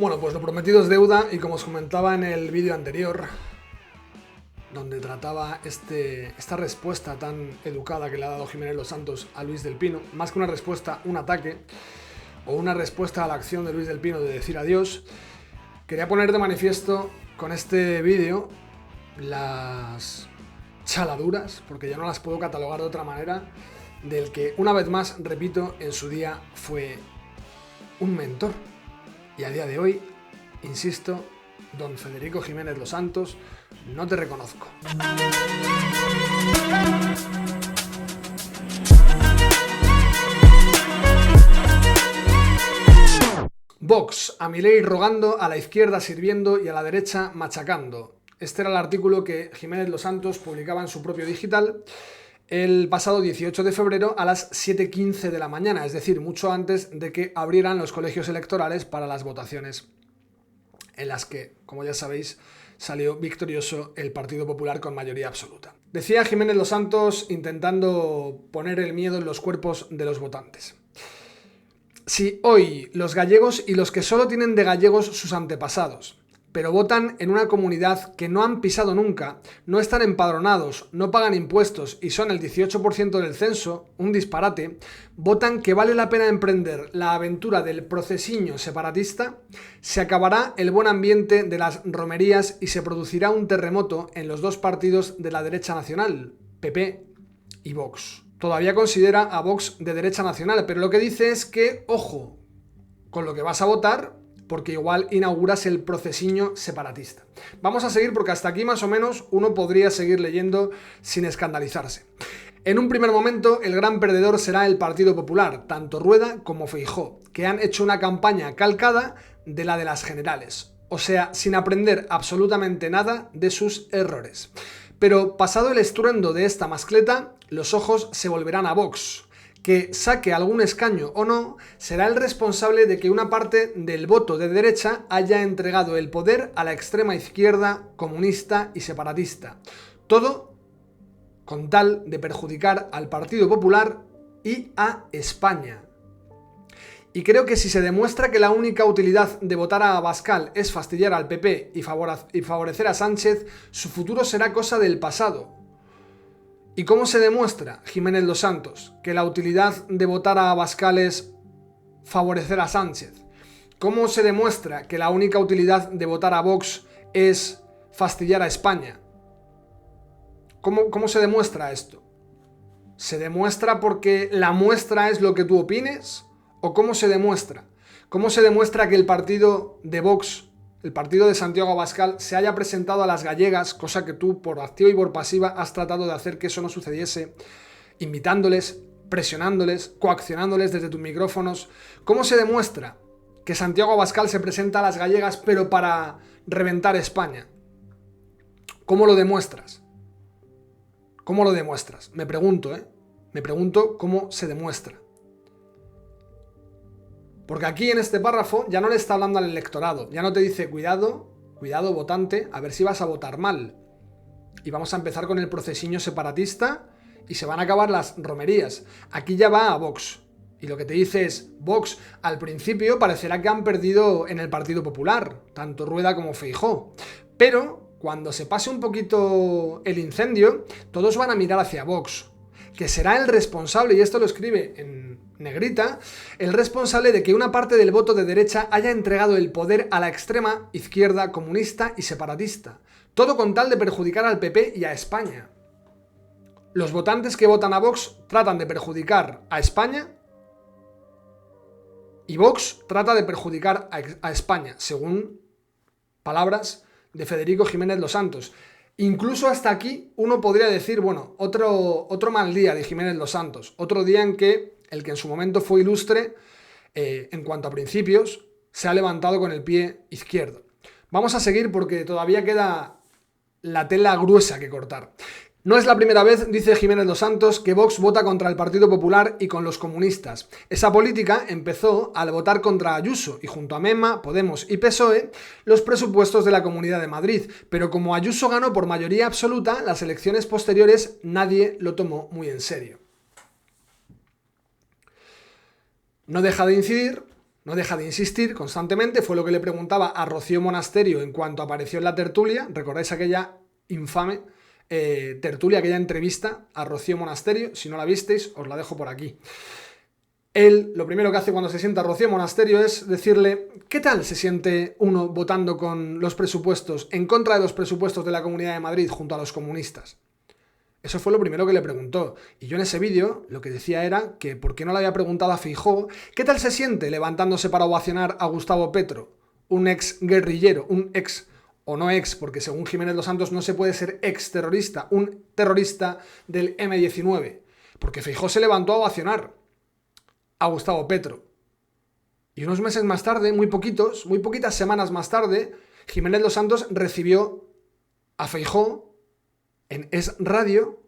Bueno, pues lo prometido es deuda y como os comentaba en el vídeo anterior, donde trataba esta respuesta tan educada que le ha dado Jiménez Los Santos a Luis del Pino, más que una respuesta, un ataque, o una respuesta a la acción de Luis del Pino de decir adiós, quería poner de manifiesto con este vídeo las chaladuras, porque ya no las puedo catalogar de otra manera, del que una vez más, repito, en su día fue un mentor. Y a día de hoy, insisto, don Federico Jiménez Los Santos, no te reconozco. Vox, a Milei rogando, a la izquierda sirviendo y a la derecha machacando. Este era el artículo que Jiménez Los Santos publicaba en su propio digital el pasado 18 de febrero a las 7:15 de la mañana, es decir, mucho antes de que abrieran los colegios electorales para las votaciones, en las que, como ya sabéis, salió victorioso el Partido Popular con mayoría absoluta. Decía Jiménez Los Santos intentando poner el miedo en los cuerpos de los votantes. Si hoy los gallegos y los que solo tienen de gallegos sus antepasados, pero votan en una comunidad que no han pisado nunca, no están empadronados, no pagan impuestos y son el 18% del censo, un disparate, votan que vale la pena emprender la aventura del procesiño separatista, se acabará el buen ambiente de las romerías y se producirá un terremoto en los dos partidos de la derecha nacional, PP y Vox. Todavía considera a Vox de derecha nacional, pero lo que dice es que, ojo, con lo que vas a votar, porque igual inauguras el procesiño separatista. Vamos a seguir porque hasta aquí más o menos uno podría seguir leyendo sin escandalizarse. En un primer momento, el gran perdedor será el Partido Popular, tanto Rueda como Feijóo, que han hecho una campaña calcada de la de las generales, o sea, sin aprender absolutamente nada de sus errores. Pero pasado el estruendo de esta mascleta, los ojos se volverán a Vox, que saque algún escaño o no, será el responsable de que una parte del voto de derecha haya entregado el poder a la extrema izquierda comunista y separatista. Todo con tal de perjudicar al Partido Popular y a España. Y creo que si se demuestra que la única utilidad de votar a Abascal es fastidiar al PP y favorecer a Sánchez, su futuro será cosa del pasado. ¿Y cómo se demuestra, Jiménez Los Santos, que la utilidad de votar a Abascal es favorecer a Sánchez? ¿Cómo se demuestra que la única utilidad de votar a Vox es fastidiar a España? ¿Cómo se demuestra esto? ¿Se demuestra porque la muestra es lo que tú opines? ¿O cómo se demuestra? ¿Cómo se demuestra que el partido de Vox, el partido de Santiago Abascal, se haya presentado a las gallegas, cosa que tú por activa y por pasiva has tratado de hacer que eso no sucediese, invitándoles, presionándoles, coaccionándoles desde tus micrófonos? ¿Cómo se demuestra que Santiago Abascal se presenta a las gallegas pero para reventar España? ¿Cómo lo demuestras? ¿Cómo lo demuestras? Me pregunto, Me pregunto cómo se demuestra. Porque aquí en este párrafo ya no le está hablando al electorado, ya no te dice cuidado, cuidado votante, a ver si vas a votar mal. Y vamos a empezar con el procesiño separatista y se van a acabar las romerías. Aquí ya va a Vox. Y lo que te dice es, Vox, al principio parecerá que han perdido en el Partido Popular, tanto Rueda como Feijóo. Pero cuando se pase un poquito el incendio, todos van a mirar hacia Vox, que será el responsable, y esto lo escribe en negrita, el responsable de que una parte del voto de derecha haya entregado el poder a la extrema izquierda comunista y separatista. Todo con tal de perjudicar al PP y a España. Los votantes que votan a Vox tratan de perjudicar a España y Vox trata de perjudicar a España, según palabras de Federico Jiménez Los Santos. Incluso hasta aquí uno podría decir, bueno, otro mal día de Jiménez Los Santos, otro día en que el que en su momento fue ilustre en cuanto a principios se ha levantado con el pie izquierdo. Vamos a seguir porque todavía queda la tela gruesa que cortar. No es la primera vez, dice Jiménez Los Santos, que Vox vota contra el Partido Popular y con los comunistas. Esa política empezó al votar contra Ayuso y junto a Mema, Podemos y PSOE los presupuestos de la Comunidad de Madrid, pero como Ayuso ganó por mayoría absoluta, las elecciones posteriores nadie lo tomó muy en serio. No deja de incidir No deja de insistir constantemente, fue lo que le preguntaba a Rocío Monasterio en cuanto apareció en la tertulia. ¿Recordáis aquella infame tertulia, aquella entrevista a Rocío Monasterio? Si no la visteis, os la dejo por aquí. Él lo primero que hace cuando se sienta a Rocío Monasterio es decirle: ¿qué tal se siente uno votando con los presupuestos, en contra de los presupuestos de la Comunidad de Madrid junto a los comunistas? Eso fue lo primero que le preguntó. Y yo en ese vídeo lo que decía era que por qué no le había preguntado a Feijóo qué tal se siente levantándose para ovacionar a Gustavo Petro, un ex guerrillero, un ex o no ex, porque según Jiménez Los Santos no se puede ser ex terrorista, un terrorista del M-19, porque Feijóo se levantó a ovacionar a Gustavo Petro. Y unos meses más tarde, muy poquitas semanas más tarde, Jiménez Los Santos recibió a Feijóo en Es Radio,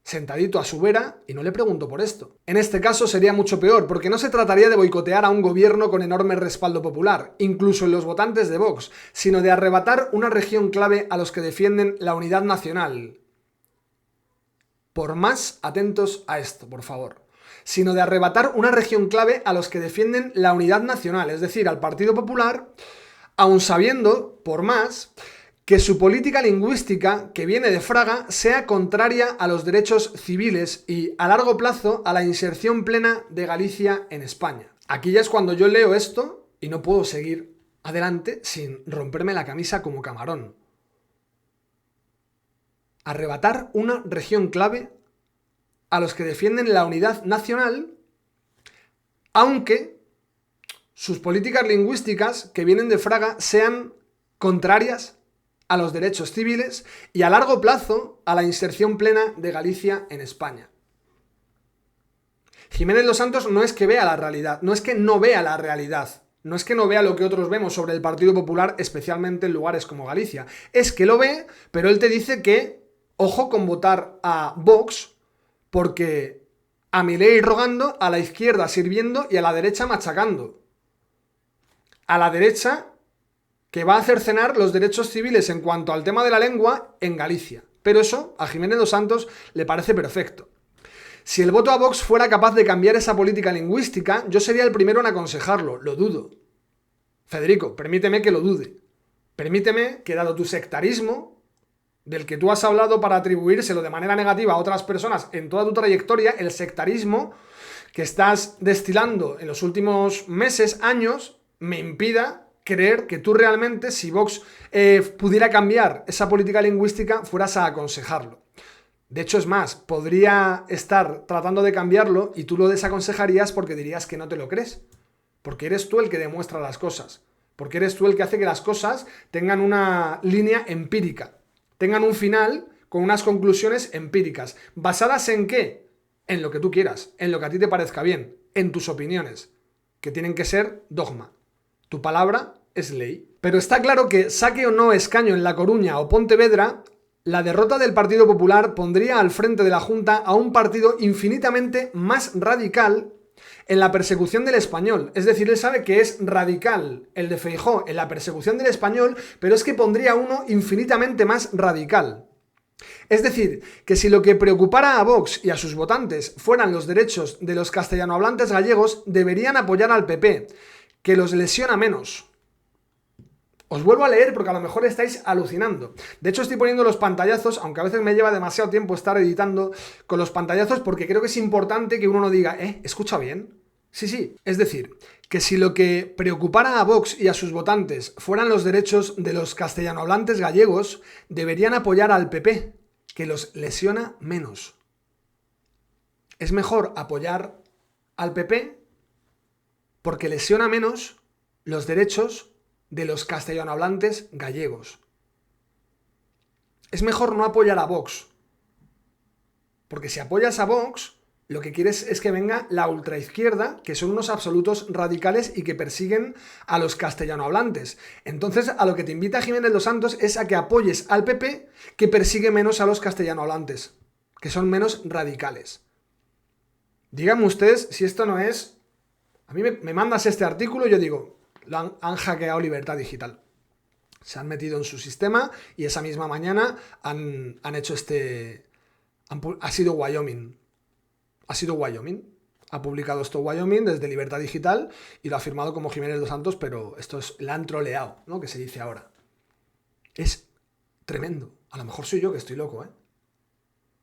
sentadito a su vera, y no le preguntó por esto. En este caso sería mucho peor, porque no se trataría de boicotear a un gobierno con enorme respaldo popular, incluso en los votantes de Vox, sino de arrebatar una región clave a los que defienden la unidad nacional. Por más atentos a esto, por favor. Sino de arrebatar una región clave a los que defienden la unidad nacional, es decir, al Partido Popular, aun sabiendo, por más, que su política lingüística, que viene de Fraga, sea contraria a los derechos civiles y, a largo plazo, a la inserción plena de Galicia en España. Aquí ya es cuando yo leo esto y no puedo seguir adelante sin romperme la camisa como camarón. Arrebatar una región clave a los que defienden la unidad nacional, aunque sus políticas lingüísticas, que vienen de Fraga, sean contrarias a los derechos civiles y a largo plazo a la inserción plena de Galicia en España. Jiménez Los Santos no es que vea la realidad, no es que no vea la realidad, no es que no vea lo que otros vemos sobre el Partido Popular, especialmente en lugares como Galicia. Es que lo ve, pero él te dice que, ojo con votar a Vox, porque a Milei rogando, a la izquierda sirviendo y a la derecha machacando. A la derecha que va a cercenar los derechos civiles en cuanto al tema de la lengua en Galicia. Pero eso a Jiménez Los Santos le parece perfecto. Si el voto a Vox fuera capaz de cambiar esa política lingüística, yo sería el primero en aconsejarlo, lo dudo. Federico, permíteme que lo dude. Permíteme que, dado tu sectarismo, del que tú has hablado para atribuírselo de manera negativa a otras personas en toda tu trayectoria, el sectarismo que estás destilando en los últimos meses, años, me impida creer que tú realmente, si Vox pudiera cambiar esa política lingüística, fueras a aconsejarlo. De hecho, es más, podría estar tratando de cambiarlo y tú lo desaconsejarías porque dirías que no te lo crees. Porque eres tú el que demuestra las cosas. Porque eres tú el que hace que las cosas tengan una línea empírica. Tengan un final con unas conclusiones empíricas. ¿Basadas en qué? En lo que tú quieras, en lo que a ti te parezca bien, en tus opiniones, que tienen que ser dogma. Tu palabra es ley. Pero está claro que, saque o no escaño en La Coruña o Pontevedra, la derrota del Partido Popular pondría al frente de la Junta a un partido infinitamente más radical en la persecución del español. Es decir, él sabe que es radical el de Feijóo en la persecución del español, pero es que pondría uno infinitamente más radical. Es decir, que si lo que preocupara a Vox y a sus votantes fueran los derechos de los castellanohablantes gallegos, deberían apoyar al PP, que los lesiona menos. Os vuelvo a leer porque a lo mejor estáis alucinando. De hecho, estoy poniendo los pantallazos, aunque a veces me lleva demasiado tiempo estar editando con los pantallazos, porque creo que es importante que uno no diga, ¿escucha bien? Sí. Es decir, que si lo que preocupara a Vox y a sus votantes fueran los derechos de los castellanohablantes gallegos, deberían apoyar al PP, que los lesiona menos. Es mejor apoyar al PP porque lesiona menos los derechos de los castellanohablantes gallegos. Es mejor no apoyar a Vox, porque si apoyas a Vox, lo que quieres es que venga la ultraizquierda, que son unos absolutos radicales y que persiguen a los castellanohablantes. Entonces, a lo que te invita Jiménez Los Santos es a que apoyes al PP, que persigue menos a los castellanohablantes, que son menos radicales. Díganme ustedes si esto no es... A mí me mandas este artículo y yo digo... Han hackeado Libertad Digital. Se han metido en su sistema y esa misma mañana han hecho ha sido Wyoming. ¿Ha sido Wyoming? ha publicado esto Wyoming desde Libertad Digital y lo ha firmado como Jiménez Los Santos, pero esto es la han troleado, ¿no? Que se dice ahora. Es tremendo. A lo mejor soy yo que estoy loco, ¿eh?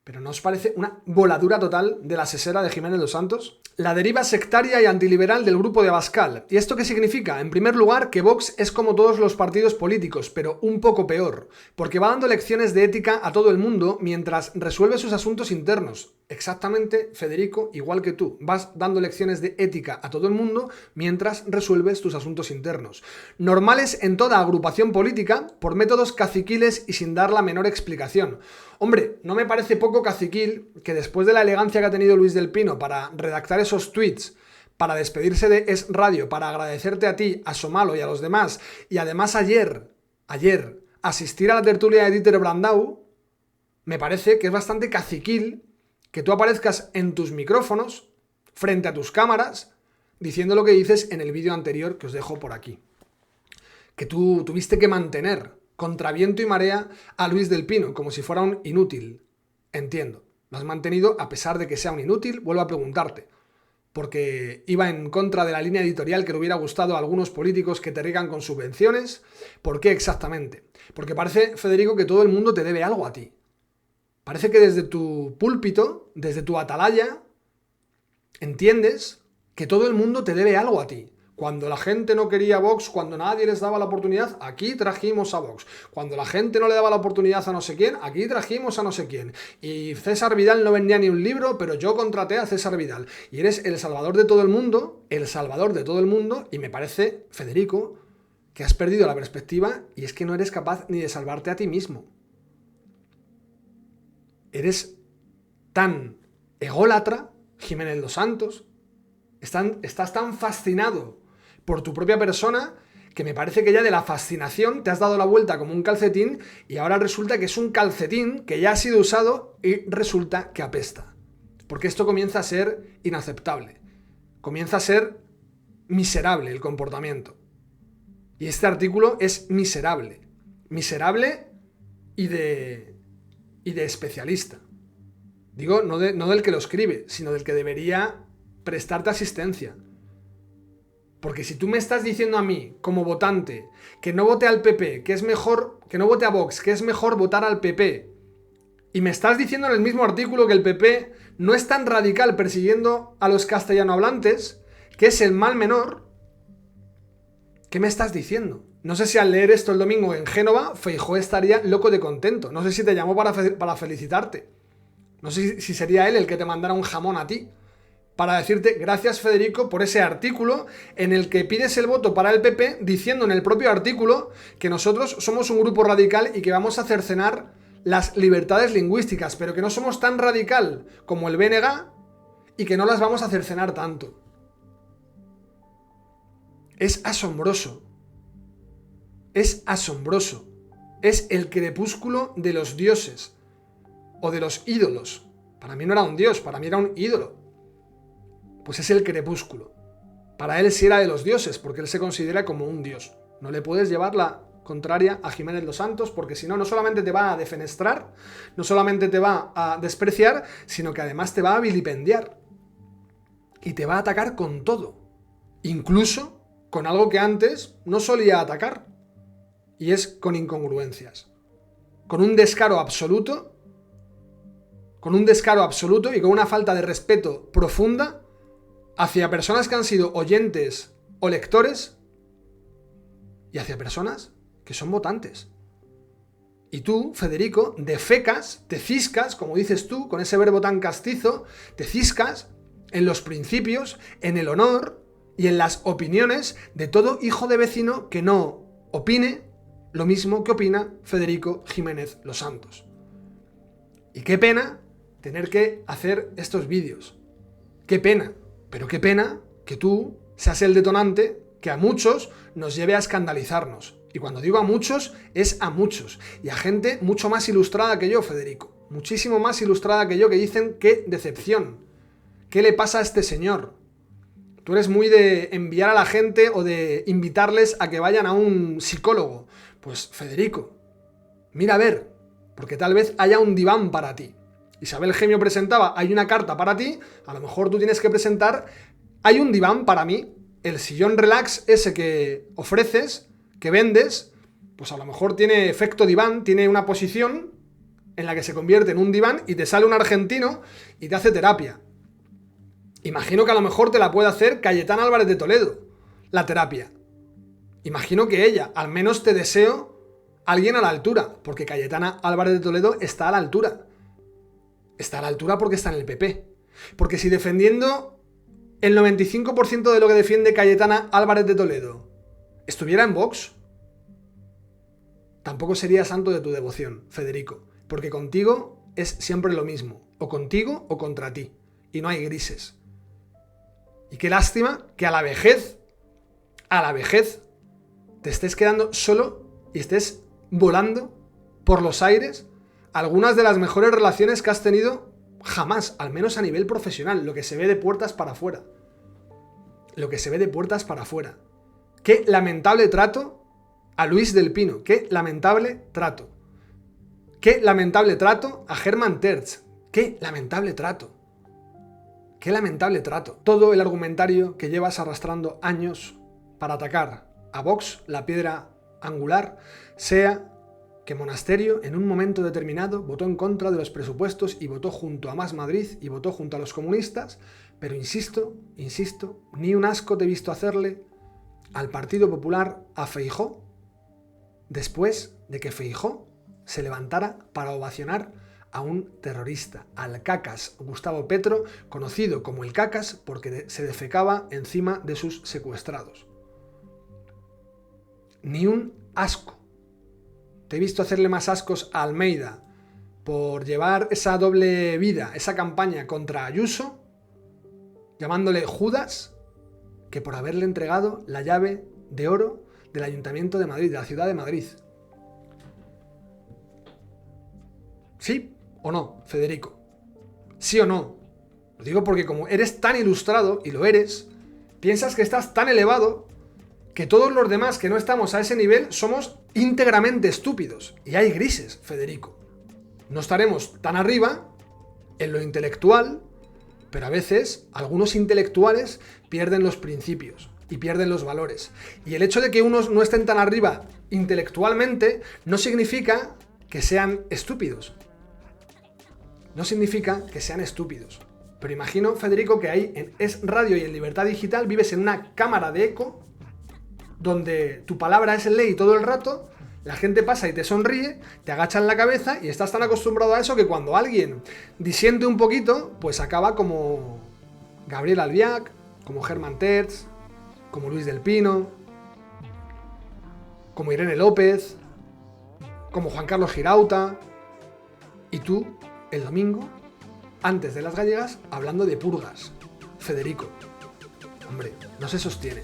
¿Pero no os parece una voladura total de la sesera de Jiménez Los Santos? La deriva sectaria y antiliberal del grupo de Abascal. ¿Y esto qué significa? En primer lugar, que Vox es como todos los partidos políticos, pero un poco peor, porque va dando lecciones de ética a todo el mundo mientras resuelve sus asuntos internos. Exactamente, Federico, igual que tú. Vas dando lecciones de ética a todo el mundo mientras resuelves tus asuntos internos. Normales en toda agrupación política, por métodos caciquiles y sin dar la menor explicación. Hombre, no me parece poco caciquil que después de la elegancia que ha tenido Luis del Pino para redactar esos tweets, para despedirse de Es Radio, para agradecerte a ti, a Somalo y a los demás, y además ayer, asistir a la tertulia de Dieter Brandau, me parece que es bastante caciquil que tú aparezcas en tus micrófonos, frente a tus cámaras, diciendo lo que dices en el vídeo anterior que os dejo por aquí. Que tú tuviste que mantener contra viento y marea a Luis del Pino, como si fuera un inútil. Entiendo. Lo has mantenido a pesar de que sea un inútil, vuelvo a preguntarte. Porque iba en contra de la línea editorial que le hubiera gustado a algunos políticos que te riegan con subvenciones. ¿Por qué exactamente? Porque parece, Federico, que todo el mundo te debe algo a ti. Parece que desde tu púlpito, desde tu atalaya, entiendes que todo el mundo te debe algo a ti. Cuando la gente no quería a Vox, cuando nadie les daba la oportunidad, aquí trajimos a Vox. Cuando la gente no le daba la oportunidad a no sé quién, aquí trajimos a no sé quién. Y César Vidal no vendía ni un libro, pero yo contraté a César Vidal. Y eres el salvador de todo el mundo, y me parece, Federico, que has perdido la perspectiva y es que no eres capaz ni de salvarte a ti mismo. Eres tan ególatra, Jiménez Los Santos, estás tan fascinado por tu propia persona que me parece que ya de la fascinación te has dado la vuelta como un calcetín y ahora resulta que es un calcetín que ya ha sido usado y resulta que apesta. Porque esto comienza a ser inaceptable. Comienza a ser miserable el comportamiento. Y este artículo es miserable. Miserable y de especialista. Digo, no del que lo escribe, sino del que debería prestarte asistencia. Porque si tú me estás diciendo a mí, como votante, que no vote al PP, que es mejor, que no vote a Vox, que es mejor votar al PP, y me estás diciendo en el mismo artículo que el PP no es tan radical persiguiendo a los castellanohablantes, que es el mal menor, ¿qué me estás diciendo? No sé si al leer esto el domingo en Génova, Feijóo estaría loco de contento. No sé si te llamó para felicitarte. No sé si sería él el que te mandara un jamón a ti. Para decirte, gracias Federico por ese artículo en el que pides el voto para el PP, diciendo en el propio artículo que nosotros somos un grupo radical y que vamos a cercenar las libertades lingüísticas, pero que no somos tan radical como el BNG y que no las vamos a cercenar tanto. Es asombroso. Es asombroso. Es el crepúsculo de los dioses o de los ídolos. Para mí no era un dios, para mí era un ídolo. Pues es el crepúsculo. Para él sí era de los dioses, porque él se considera como un dios. No le puedes llevar la contraria a Jiménez Los Santos, porque si no, no solamente te va a defenestrar, no solamente te va a despreciar, sino que además te va a vilipendiar. Y te va a atacar con todo. Incluso con algo que antes no solía atacar. Y es con incongruencias. Con un descaro absoluto. Con un descaro absoluto y con una falta de respeto profunda hacia personas que han sido oyentes o lectores y hacia personas que son votantes. Y tú, Federico, defecas, te ciscas, como dices tú, con ese verbo tan castizo, te ciscas en los principios, en el honor y en las opiniones de todo hijo de vecino que no opine lo mismo que opina Federico Jiménez Los Santos. Y qué pena tener que hacer estos vídeos. Qué pena. Pero qué pena que tú seas el detonante que a muchos nos lleve a escandalizarnos. Y cuando digo a muchos, es a muchos. Y a gente mucho más ilustrada que yo, Federico. Muchísimo más ilustrada que yo, que dicen qué decepción. ¿Qué le pasa a este señor? Tú eres muy de enviar a la gente o de invitarles a que vayan a un psicólogo. Pues, Federico, mira a ver, porque tal vez haya un diván para ti. Isabel Gemio presentaba hay una carta para ti, a lo mejor tú tienes que presentar hay un diván para mí. El sillón relax ese que ofreces, que vendes, pues a lo mejor tiene efecto diván, tiene una posición en la que se convierte en un diván y te sale un argentino y te hace terapia. Imagino que a lo mejor te la puede hacer Cayetana Álvarez de Toledo, la terapia. Imagino que ella, al menos te deseo alguien a la altura, porque Cayetana Álvarez de Toledo está a la altura. Está a la altura porque está en el PP. Porque si defendiendo el 95% de lo que defiende Cayetana Álvarez de Toledo estuviera en Vox, tampoco sería santo de tu devoción, Federico. Porque contigo es siempre lo mismo. O contigo o contra ti. Y no hay grises. Y qué lástima que a la vejez, te estés quedando solo y estés volando por los aires algunas de las mejores relaciones que has tenido jamás, al menos a nivel profesional, lo que se ve de puertas para afuera. Lo que se ve de puertas para afuera. Qué lamentable trato a Luis del Pino, qué lamentable trato. Qué lamentable trato a Hermann Tertsch, qué lamentable trato. Qué lamentable trato. Todo el argumentario que llevas arrastrando años para atacar a Vox, la piedra angular, sea que Monasterio en un momento determinado votó en contra de los presupuestos y votó junto a Más Madrid y votó junto a los comunistas, pero insisto, ni un asco te he visto hacerle al Partido Popular, a Feijóo, después de que Feijóo se levantara para ovacionar a un terrorista, al Cacas Gustavo Petro, conocido como el Cacas porque se defecaba encima de sus secuestrados. Ni un asco. Te he visto hacerle más ascos a Almeida por llevar esa doble vida, esa campaña contra Ayuso, llamándole Judas, que por haberle entregado la llave de oro del Ayuntamiento de Madrid, de la ciudad de Madrid. ¿Sí o no, Federico? ¿Sí o no? Lo digo porque como eres tan ilustrado, y lo eres, piensas que estás tan elevado que todos los demás que no estamos a ese nivel somos íntegramente estúpidos. Y hay grises, Federico. No estaremos tan arriba en lo intelectual, pero a veces algunos intelectuales pierden los principios y pierden los valores. Y el hecho de que unos no estén tan arriba intelectualmente no significa que sean estúpidos. No significa que sean estúpidos. Pero imagino, Federico, que ahí en Es Radio y en Libertad Digital vives en una cámara de eco donde tu palabra es ley todo el rato, la gente pasa y te sonríe, te agachan la cabeza y estás tan acostumbrado a eso que cuando alguien disiente un poquito, pues acaba como Gabriel Albiac, como Hermann Tertsch, como Luis del Pino, como Irene López, como Juan Carlos Girauta, y tú, el domingo, antes de las gallegas, hablando de purgas. Federico, hombre, no se sostiene.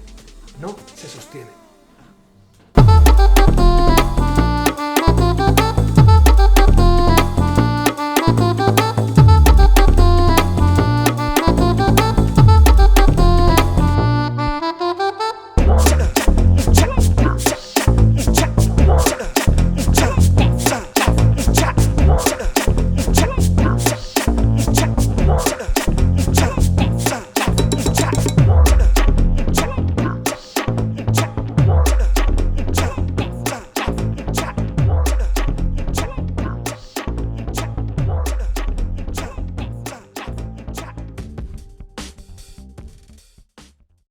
No se sostiene.